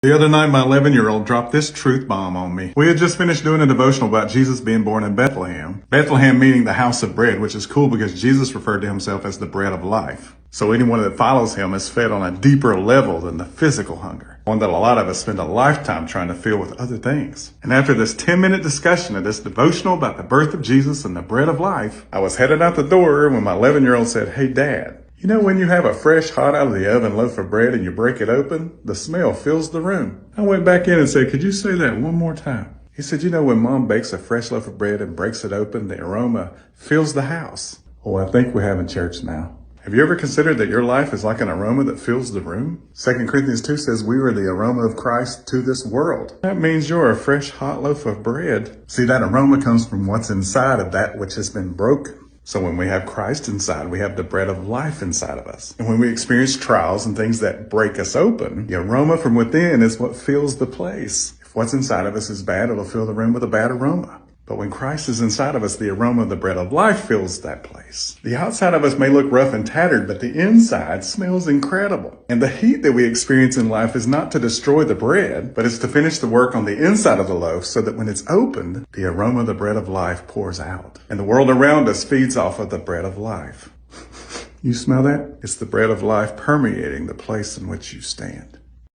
The other night, my 11-year-old dropped this truth bomb on me. We had just finished doing a devotional about Jesus being born in Bethlehem. Bethlehem meaning the house of bread, which is cool because Jesus referred to himself as the bread of life. So anyone that follows him is fed on a deeper level than the physical hunger, one that a lot of us spend a lifetime trying to fill with other things. And after this 10-minute discussion of this devotional about the birth of Jesus and the bread of life, I was headed out the door when my 11-year-old said, "Hey, Dad, you know when you have a fresh, hot out of the oven loaf of bread and you break it open, the smell fills the room." I went back in and said, "Could you say that one more time?" He said, "You know when Mom bakes a fresh loaf of bread and breaks it open, the aroma fills the house." Oh, I think we're having church now. Have you ever considered that your life is like an aroma that fills the room? 2 Corinthians 2 says we are the aroma of Christ to this world. That means you're a fresh, hot loaf of bread. See, that aroma comes from what's inside of that which has been broken. So when we have Christ inside, we have the bread of life inside of us. And when we experience trials and things that break us open, the aroma from within is what fills the place. If what's inside of us is bad, it'll fill the room with a bad aroma. But when Christ is inside of us, the aroma of the bread of life fills that place. The outside of us may look rough and tattered, but the inside smells incredible. And the heat that we experience in life is not to destroy the bread, but it's to finish the work on the inside of the loaf so that when it's opened, the aroma of the bread of life pours out. And the world around us feeds off of the bread of life. You smell that? It's the bread of life permeating the place in which you stand.